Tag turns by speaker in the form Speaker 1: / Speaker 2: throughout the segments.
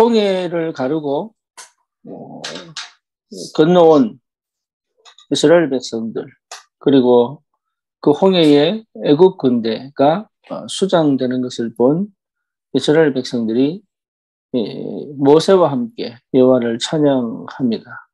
Speaker 1: 홍해를 가르고 건너온 이스라엘 백성들, 그리고 그 홍해에 애굽 군대가 수장되는 것을 본 이스라엘 백성들이 모세와 함께 여호와를 찬양합니다.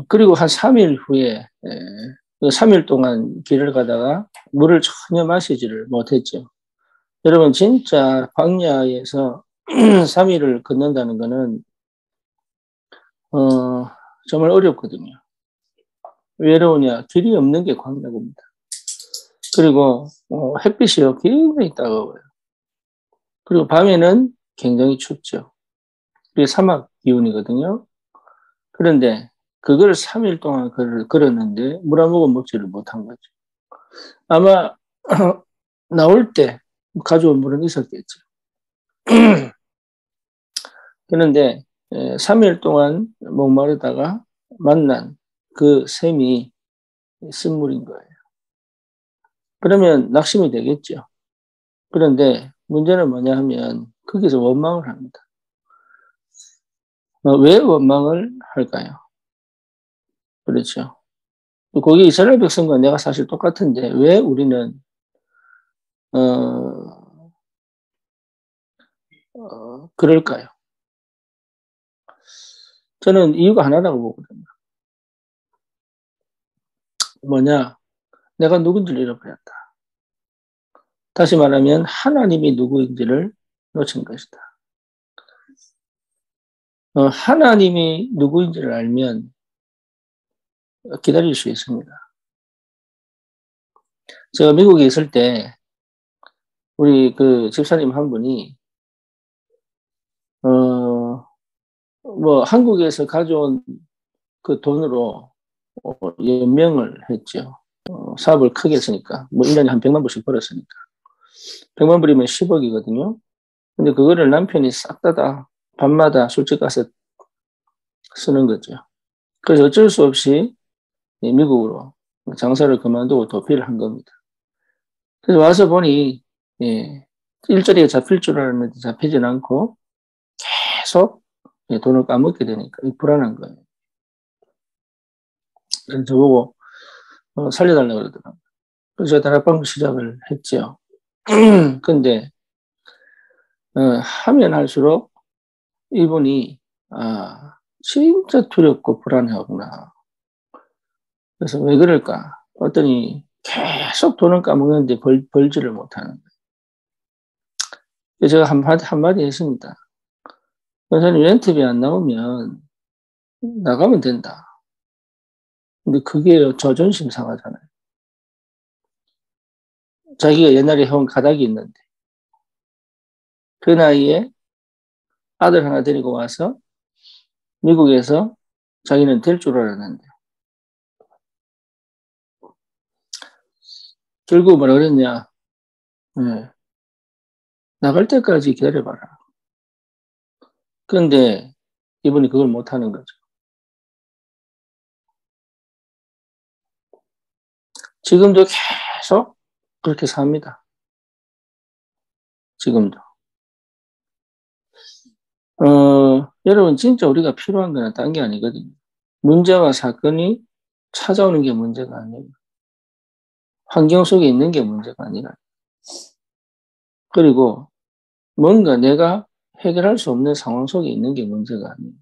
Speaker 1: 그리고 한 3일 후에 3일 동안 길을 가다가 물을 전혀 마시지를 못했죠. 여러분 진짜 광야에서 3일을 걷는다는 것은 정말 어렵거든요. 외로우냐? 길이 없는 게 광야입니다. 그리고 햇빛이요 굉장히 따가워요. 그리고 밤에는 굉장히 춥죠. 그게 사막 기온이거든요. 그런데 그걸 3일 동안 걸었는데 물 한 모금 먹지를 못한 거죠. 아마 나올 때 가져온 물은 있었겠죠. 그런데 3일 동안 목마르다가 만난 그 샘이 쓴물인 거예요. 그러면 낙심이 되겠죠. 그런데 문제는 뭐냐 하면 거기서 원망을 합니다. 왜 원망을 할까요? 그렇죠. 거기 이스라엘 백성과 내가 사실 똑같은데 왜 우리는 그럴까요? 저는 이유가 하나라고 보거든요. 뭐냐? 내가 누군지를 잃어버렸다. 다시 말하면 하나님이 누구인지를 놓친 것이다. 하나님이 누구인지를 알면 기다릴 수 있습니다. 제가 미국에 있을 때 우리 그 집사님 한 분이 뭐 한국에서 가져온 그 돈으로 연명을 했죠. 사업을 크게 했으니까 뭐 1년에 한 100만 불씩 벌었으니까 100만 불이면 10억이거든요. 근데 그거를 남편이 싹 다 밤마다 술집 가서 쓰는 거죠. 그래서 어쩔 수 없이 미국으로 장사를 그만두고 도피를 한 겁니다. 그래서 와서 보니 일자리가 잡힐 줄 알았는데 잡히진 않고 계속 돈을 까먹게 되니까 불안한 거예요. 그래서 저보고 살려달라고 그러더라고요. 그래서 제가 다락방 시작을 했죠. 근데 하면 할수록 이분이 진짜 두렵고 불안해하구나. 그래서 왜 그럴까? 봤더니 계속 돈을 까먹는데 벌지를 못하는 거예요. 제가 한마디 했습니다. 선생님 렌트비 안 나오면 나가면 된다. 근데 그게 자존심 상하잖아요. 자기가 옛날에 해온 가닥이 있는데 그 나이에 아들 하나 데리고 와서 미국에서 자기는 될 줄 알았는데 결국 뭐라 그랬냐? 네. 나갈 때까지 기다려봐라. 그런데 이분이 그걸 못하는 거죠. 지금도 계속 그렇게 삽니다. 지금도. 여러분 진짜 우리가 필요한 건 딴 게 아니거든요. 문제와 사건이 찾아오는 게 문제가 아니에요. 환경 속에 있는 게 문제가 아니라. 그리고 뭔가 내가 해결할 수 없는 상황 속에 있는 게 문제가 아니에요.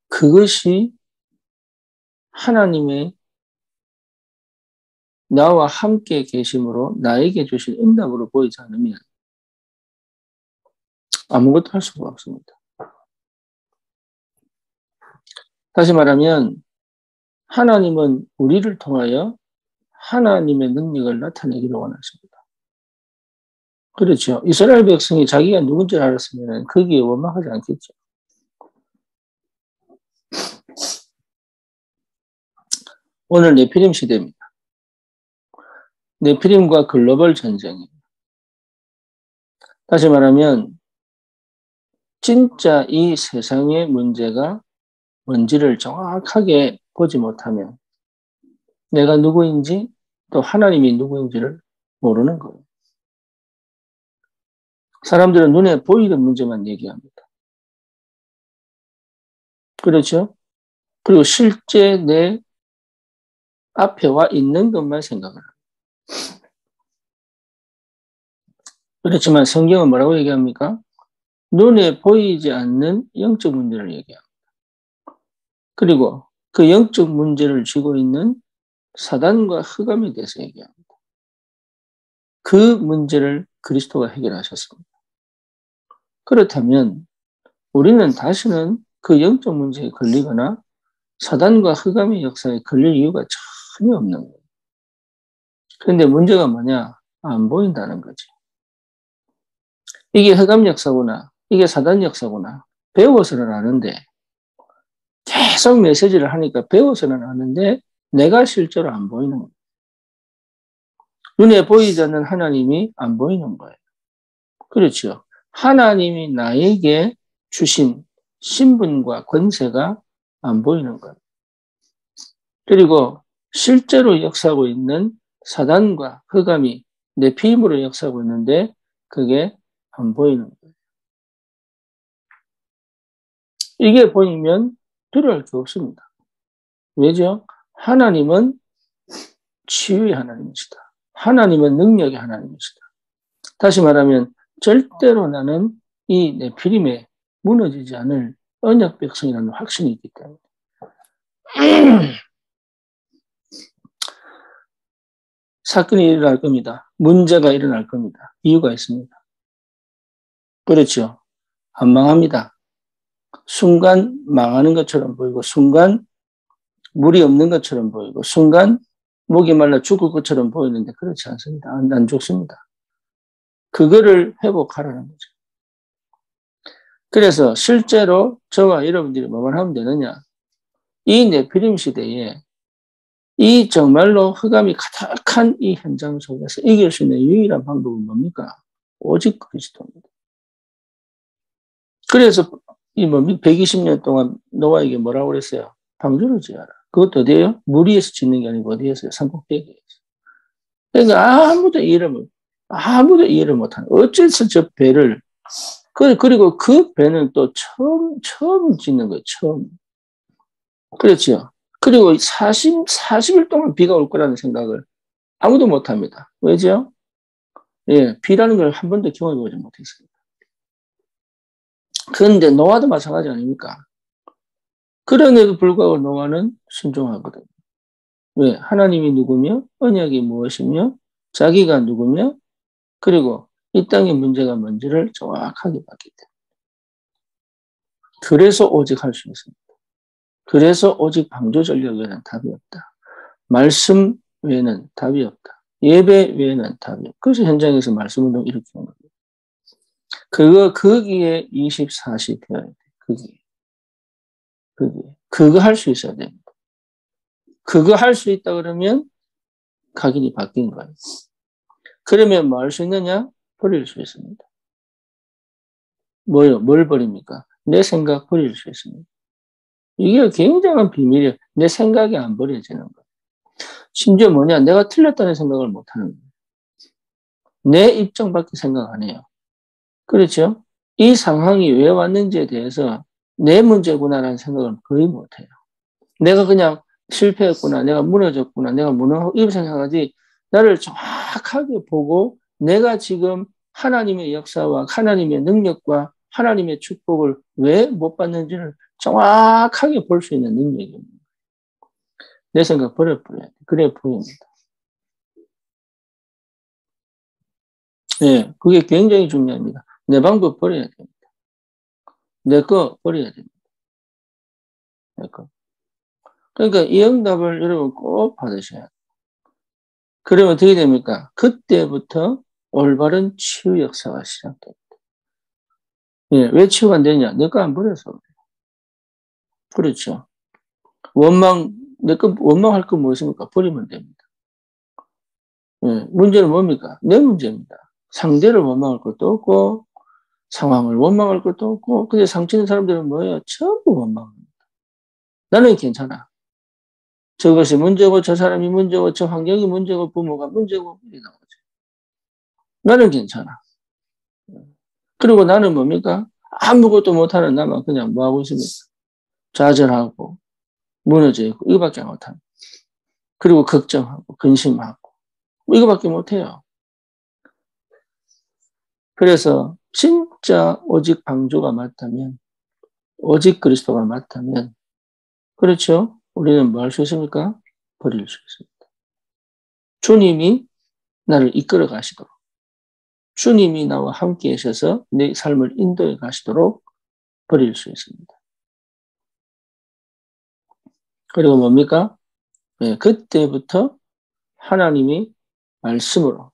Speaker 1: 그것이 하나님의 나와 함께 계심으로 나에게 주신 응답으로 보이지 않으면 아무것도 할 수가 없습니다. 다시 말하면 하나님은 우리를 통하여 하나님의 능력을 나타내기를 원하십니다. 그렇죠. 이스라엘 백성이 자기가 누군지 알았으면 거기에 원망하지 않겠죠. 오늘 네피림 시대입니다. 네피림과 글로벌 전쟁입니다. 다시 말하면 진짜 이 세상의 문제가 뭔지를 정확하게 보지 못하면 내가 누구인지 또 하나님이 누구인지를 모르는 거예요. 사람들은 눈에 보이는 문제만 얘기합니다. 그렇죠? 그리고 실제 내 앞에 와 있는 것만 생각을 합니다. 그렇지만 성경은 뭐라고 얘기합니까? 눈에 보이지 않는 영적 문제를 얘기합니다. 그리고 그 영적 문제를 쥐고 있는 사단과 흑암에 대해서 얘기합니다. 그 문제를 그리스도가 해결하셨습니다. 그렇다면 우리는 다시는 그 영적 문제에 걸리거나 사단과 흑암의 역사에 걸릴 이유가 전혀 없는 거예요. 그런데 문제가 뭐냐? 안 보인다는 거지. 이게 흑암 역사구나. 이게 사단 역사구나. 배워서는 아는데 계속 메시지를 하니까 배워서는 아는데 내가 실제로 안 보이는 거예요. 눈에 보이지 않는 하나님이 안 보이는 거예요. 그렇죠. 하나님이 나에게 주신 신분과 권세가 안 보이는 거예요. 그리고 실제로 역사하고 있는 사단과 흑암이 내 피임으로 역사하고 있는데 그게 안 보이는 거예요. 이게 보이면 두려워할 게 없습니다. 왜죠? 하나님은 치유의 하나님이시다. 하나님은 능력의 하나님이시다. 다시 말하면 절대로 나는 이 네피림에 무너지지 않을 언약 백성이라는 확신이 있기 때문에 사건이 일어날 겁니다. 문제가 일어날 겁니다. 이유가 있습니다. 그렇죠. 안 망합니다. 순간 망하는 것처럼 보이고 순간 물이 없는 것처럼 보이고 순간 목이 말라 죽을 것처럼 보이는데 그렇지 않습니다. 안 죽습니다. 그거를 회복하라는 거죠. 그래서 실제로 저와 여러분들이 뭐만 하면 되느냐. 이 네피림 시대에 이 정말로 흑암이 가득한 이 현장 속에서 이길 수 있는 유일한 방법은 뭡니까? 오직 그리스도입니다. 그래서 이 120년 동안 노아에게 뭐라고 그랬어요? 방주를 지어라. 그것도 어디에요? 물 위에서 짓는 게 아니고 어디에서요? 산꼭대기에서. 그러니까 아무도 이해를 못하는. 어째서 저 배를 그리고 그 배는 또 처음 짓는 거예요. 처음. 그렇죠. 그리고 40일 동안 비가 올 거라는 생각을 아무도 못 합니다. 왜죠? 예, 비라는 걸 한 번도 경험해 보지 못했습니다. 그런데 노아도 마찬가지 아닙니까? 그런데도 불구하고 노아는 순종하거든요. 왜? 하나님이 누구며, 언약이 무엇이며, 자기가 누구며, 그리고 이 땅의 문제가 뭔지를 정확하게 봤기 때문에. 그래서 오직 할 수 있습니다. 그래서 오직 방조 전략 외에는 답이 없다. 말씀 외에는 답이 없다. 예배 외에는 답이 없다. 그래서 현장에서 말씀 운동 일으키는 거예요. 거기에 24시 되어야 돼. 그거 할 수 있어야 됩니다. 그거 할 수 있다 그러면 각인이 바뀐 거예요. 그러면 뭐 할 수 있느냐? 버릴 수 있습니다. 뭐요? 뭘 버립니까? 내 생각 버릴 수 있습니다. 이게 굉장한 비밀이에요. 내 생각이 안 버려지는 거예요. 심지어 뭐냐? 내가 틀렸다는 생각을 못 하는 거예요. 내 입장밖에 생각 안 해요. 그렇죠? 이 상황이 왜 왔는지에 대해서 내 문제구나라는 생각을 거의 못 해요. 내가 그냥 실패했구나, 내가 무너졌구나, 내가 무너지고 이렇게 생각하지, 나를 정확하게 보고 내가 지금 하나님의 역사와 하나님의 능력과 하나님의 축복을 왜 못 받는지를 정확하게 볼 수 있는 능력입니다. 내 생각 버려버려야 돼. 그래 보입니다. 네, 그게 굉장히 중요합니다. 내 방법 버려야 됩니다. 내 거 버려야 됩니다. 내 거. 그러니까 이 응답을 여러분 꼭 받으셔야 돼요. 그러면 어떻게 됩니까? 그때부터 올바른 치유 역사가 시작됩니다. 예, 왜 치유가 안 되냐? 내 거 안 버려서 그래요. 그렇죠. 내 거 원망할 거 무엇입니까? 버리면 됩니다. 예, 문제는 뭡니까? 내 문제입니다. 상대를 원망할 것도 없고, 상황을 원망할 것도 없고, 근데 상치는 사람들은 뭐예요? 전부 원망합니다. 나는 괜찮아. 저것이 문제고, 저 사람이 문제고, 저 환경이 문제고, 부모가 문제고, 이런 거죠. 나는 괜찮아. 그리고 나는 뭡니까? 아무것도 못하는 나만 그냥 뭐하고 있습니까? 좌절하고 무너져 있고 이거밖에 못합니다. 그리고 걱정하고 근심하고 뭐 이거밖에 못해요. 그래서 진짜 오직 방주가 맞다면, 오직 그리스도가 맞다면, 그렇죠? 우리는 뭐 할 수 있습니까? 버릴 수 있습니다. 주님이 나를 이끌어 가시도록, 주님이 나와 함께 하셔서 내 삶을 인도해 가시도록 버릴 수 있습니다. 그리고 뭡니까? 네, 그때부터 하나님이 말씀으로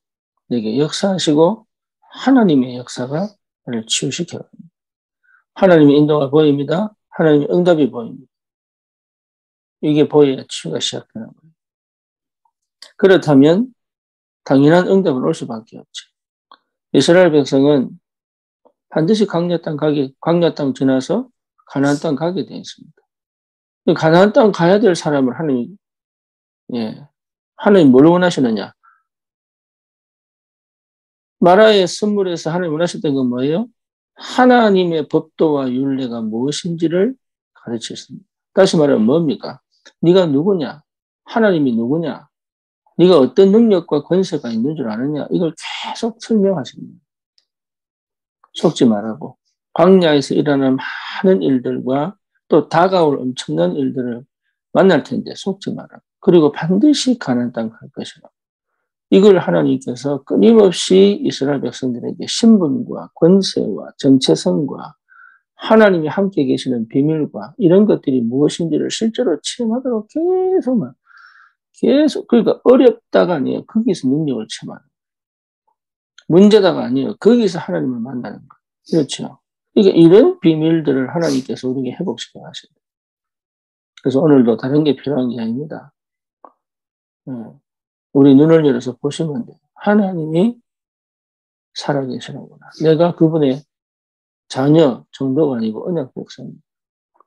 Speaker 1: 내게 역사하시고 하나님의 역사가 나를 치유시켜요. 하나님의 인도가 보입니다. 하나님의 응답이 보입니다. 이게 보여야 치유가 시작되는 거예요. 그렇다면 당연한 응답은 올 수밖에 없죠. 이스라엘 백성은 반드시 광야 땅 지나서 가나안 땅 가게 되어 있습니다. 가나안 땅 가야 될 사람을 하나님 뭘 원하시느냐? 마라의 선물에서 하나님 원하셨던 건 뭐예요? 하나님의 법도와 율례가 무엇인지를 가르치셨습니다. 다시 말하면 뭡니까? 네가 누구냐? 하나님이 누구냐? 네가 어떤 능력과 권세가 있는 줄 아느냐? 이걸 계속 설명하십니다. 속지 말라고. 광야에서 일어나는 많은 일들과 또 다가올 엄청난 일들을 만날 텐데 속지 마라. 그리고 반드시 가나안 땅 갈 것이라. 이걸 하나님께서 끊임없이 이스라엘 백성들에게 신분과 권세와 정체성과 하나님이 함께 계시는 비밀과 이런 것들이 무엇인지를 실제로 체험하도록 계속 그러니까 어렵다가 아니에요. 거기서 능력을 체험하는 거예요. 문제다가 아니에요. 거기서 하나님을 만나는 거예요. 그렇죠. 그러니까 이런 비밀들을 하나님께서 우리에게 회복시켜 가십니다. 그래서 오늘도 다른 게 필요한 게 아닙니다. 우리 눈을 열어서 보시면 돼요. 하나님이 살아계시는구나. 내가 그분의 자녀 정도가 아니고 언약 백성입니다.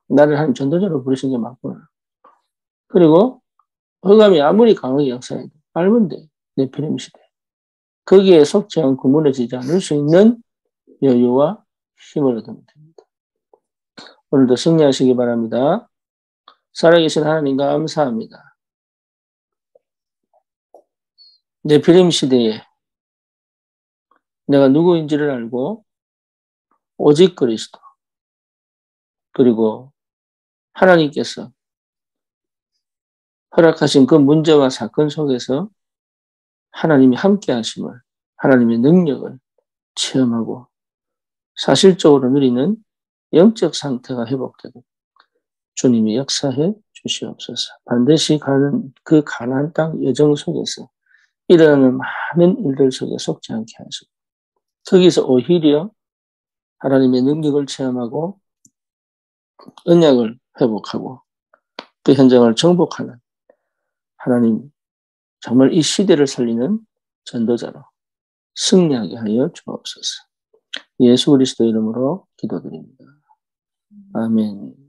Speaker 1: 나를 하나님 전도자로 부르신 게 맞구나. 그리고 흑암이 아무리 강하게 역사해도 알면 돼. 네피림 시대. 거기에 속지 않고 무너지지 않을 수 있는 여유와 힘을 얻으면 됩니다. 오늘도 승리하시기 바랍니다. 살아계신 하나님 감사합니다. 네피림 시대에 내가 누구인지를 알고 오직 그리스도 그리고 하나님께서 허락하신 그 문제와 사건 속에서 하나님이 함께 하심을, 하나님의 능력을 체험하고 사실적으로 누리는 영적 상태가 회복되고 주님이 역사해 주시옵소서. 반드시 가는 그 가나안 땅 여정 속에서 일어나는 많은 일들 속에 속지 않게 하시고 거기서 오히려 하나님의 능력을 체험하고 언약을 회복하고 그 현장을 정복하는 하나님 정말 이 시대를 살리는 전도자로 승리하게 하여 주옵소서. 예수 그리스도 이름으로 기도드립니다. 아멘.